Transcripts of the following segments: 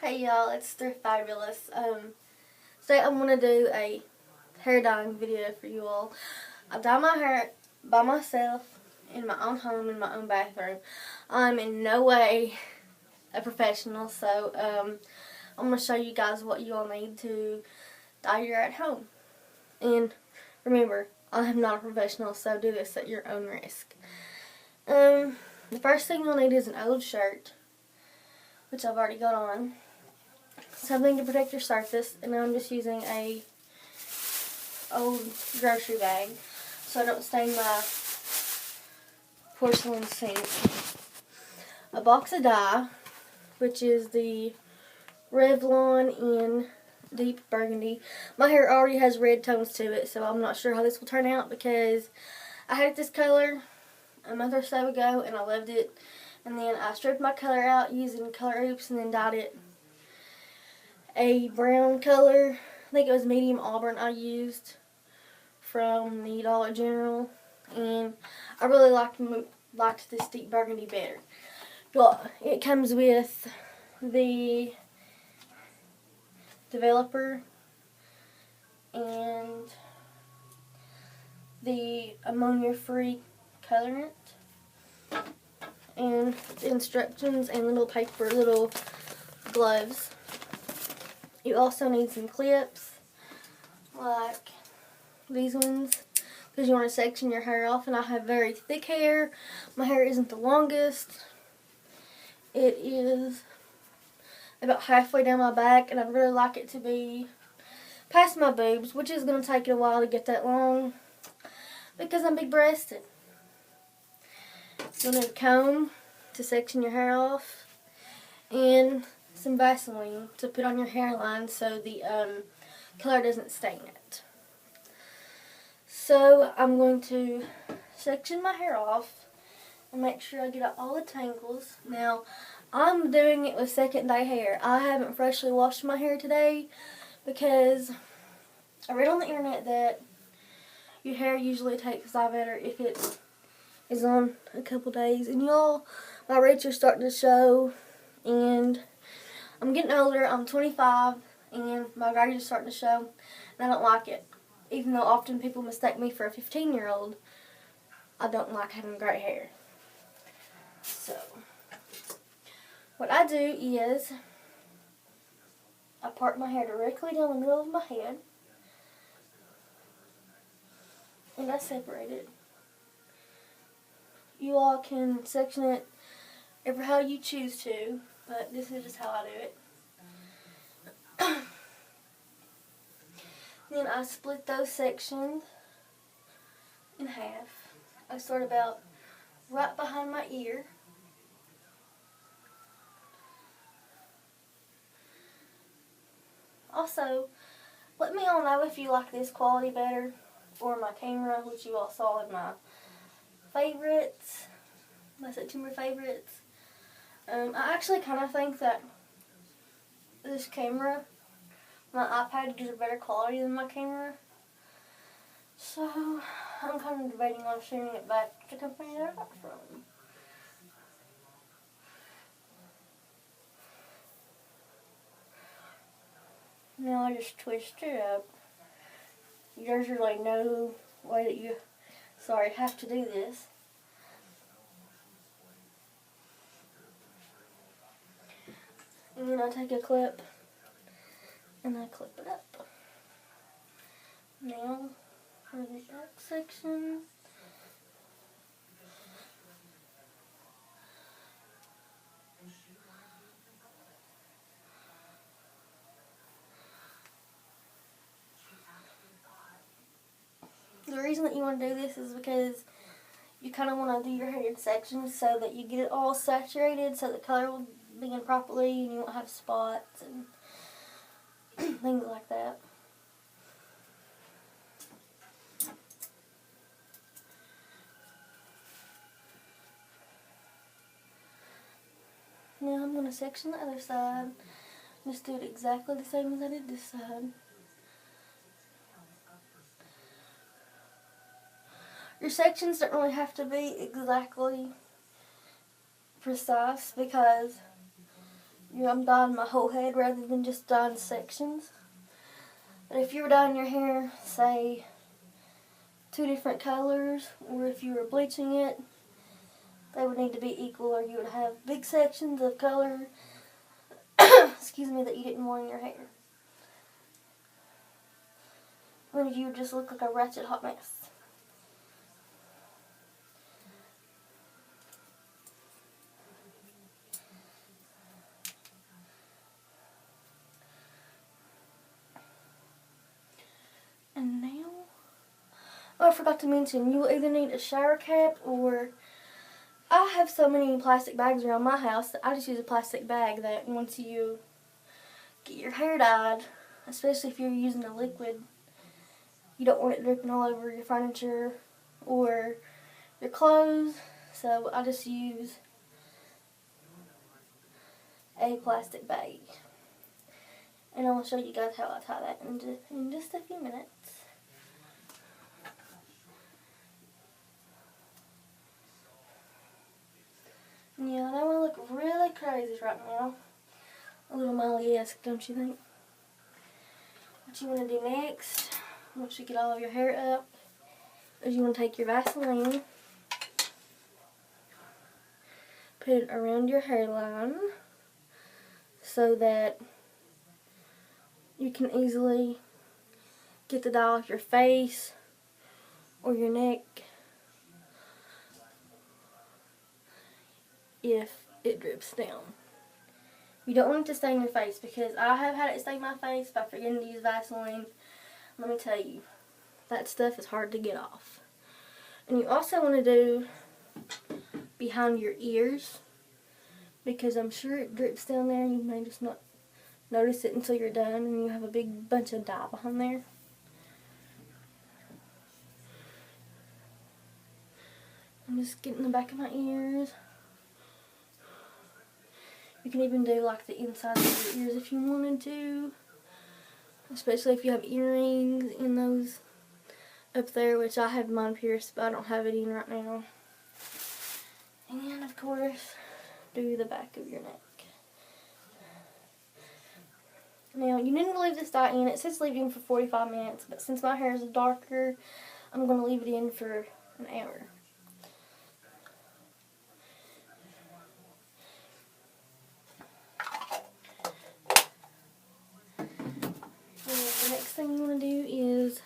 Hey y'all, it's Thrift Fabulous. Today I'm gonna do a hair dyeing video for you all. I dye my hair by myself in my own home, in my own bathroom. I'm in no way a professional, so I'm gonna show you guys what you all need to dye your hair at home. And remember, I am not a professional, so do this at your own risk. The first thing you'll need is an old shirt, which I've already got on. Something to protect your surface, and I'm just using a old grocery bag so I don't stain my porcelain sink. A box of dye, which is the Revlon in Deep Burgundy. My hair already has red tones to it, so I'm not sure how this will turn out because I had this color a month or so ago and I loved it, and then I stripped my color out using Color Oops and then dyed it a brown color. I think it was medium auburn I used from the Dollar General, and I really liked this Deep Burgundy better. Well, it comes with the developer and the ammonia-free colorant and the instructions and little gloves. You also need some clips, like these ones, because you want to section your hair off, and I have very thick hair. My hair isn't the longest. It is about halfway down my back, and I'd really like it to be past my boobs, which is going to take it a while to get that long because I'm big-breasted. You'll need a comb to section your hair off, and some Vaseline to put on your hairline so the color doesn't stain it. So I'm going to section my hair off and make sure I get out all the tangles. Now, I'm doing it with second day hair. I haven't freshly washed my hair today because I read on the internet that your hair usually takes dye better if it is on a couple days. And y'all, my roots are starting to show, and I'm getting older. I'm 25, and my gray is starting to show, and I don't like it. Even though often people mistake me for a 15-year-old, I don't like having gray hair. So, what I do is I part my hair directly down the middle of my head, and I separate it. You all can section it ever how you choose to, but this is just how I do it. Then I split those sections in half. I start about right behind my ear. Also, let me all know if you like this quality better or my camera, which you all saw in my favorites. My September favorites. I actually kind of think that this camera, my iPad, gives a better quality than my camera. So, I'm kind of debating on sending it back to the company that I got it from. Now I just twist it up. There's really no way that you, have to do this. And then I take a clip and I clip it up. Now for the back section. The reason that you want to do this is because you kind of want to do your hair in sections so that you get it all saturated, so the color will begin properly and you won't have spots and things like that. Now I'm going to section the other side. Just do it exactly the same as I did this side. Your sections don't really have to be exactly precise because I'm dyeing my whole head rather than just dyeing sections. But if you were dyeing your hair, say, 2 different colors, or if you were bleaching it, they would need to be equal, or you would have big sections of color, excuse me, that you didn't want in your hair. Then you would just look like a ratchet hot mess. And now, oh, I forgot to mention, you will either need a shower cap, or I have so many plastic bags around my house that I just use a plastic bag that once you get your hair dyed, especially if you're using a liquid, you don't want it dripping all over your furniture or your clothes. So I just use a plastic bag. And I will show you guys how I tie that in just a few minutes. Yeah, that one look really crazy right now. A little Miley-esque, don't you think? What you want to do next, once you get all of your hair up, is you want to take your Vaseline, put it around your hairline so that you can easily get the dye off your face or your neck if it drips down. You don't want it to stain your face, because I have had it stain my face by forgetting to use Vaseline. Let me tell you, that stuff is hard to get off. And you also want to do behind your ears, because I'm sure it drips down there and you may just not notice it until you're done and you have a big bunch of dye behind there. I'm just getting the back of my ears. You can even do like the inside of your ears if you wanted to, especially if you have earrings in those up there, which I have mine pierced, but I don't have it in right now. And of course, do the back of your neck. Now, you need to leave this dye in. It says leave it in for 45 minutes, but since my hair is darker, I'm going to leave it in for an hour. The next thing you want to do is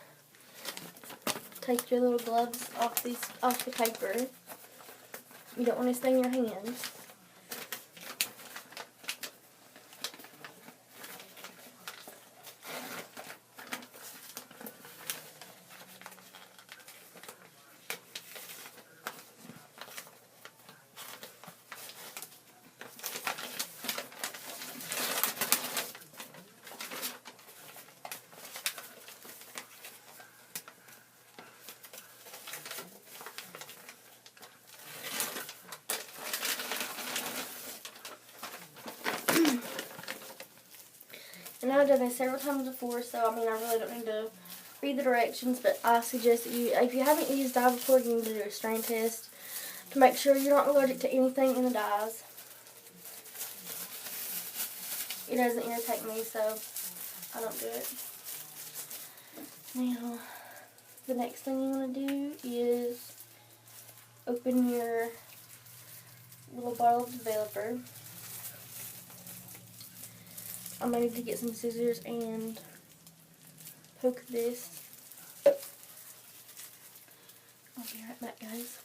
take your little gloves off the paper. You don't want to stain your hands. And I've done this several times before, so I mean, I really don't need to read the directions, but I suggest that if you haven't used dye before, you need to do a strain test to make sure you're not allergic to anything in the dyes. It doesn't irritate me, so I don't do it. Now, the next thing you want to do is open your little bottle of developer. I'm going to need to get some scissors and poke this. I'll be right back, guys.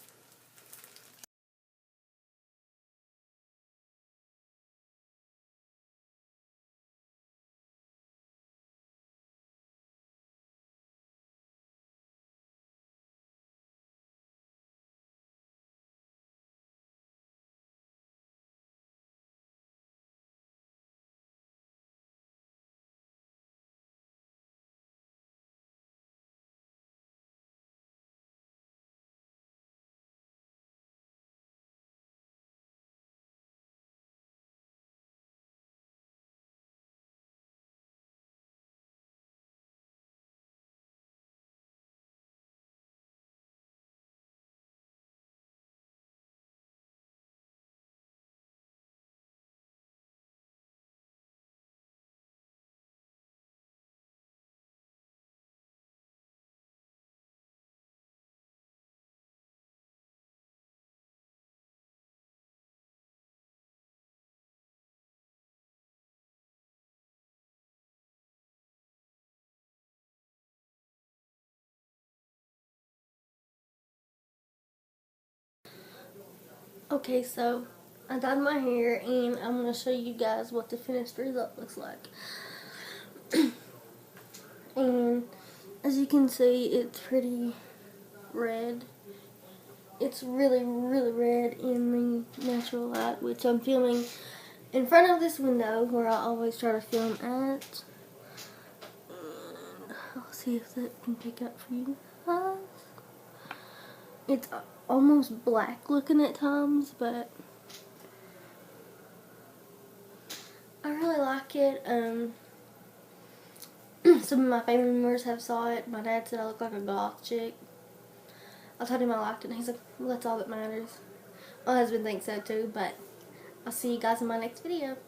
Okay, so I dyed my hair and I'm going to show you guys what the finished result looks like. And as you can see, it's pretty red. It's really, really red in the natural light, which I'm filming in front of this window where I always try to film at. And I'll see if that can pick up for you guys. It's almost black looking at times, but I really like it. Some of my family members have saw it. My dad said I look like a goth chick. I told him I liked it, and he's like, well, that's all that matters. My husband thinks so too, but I'll see you guys in my next video.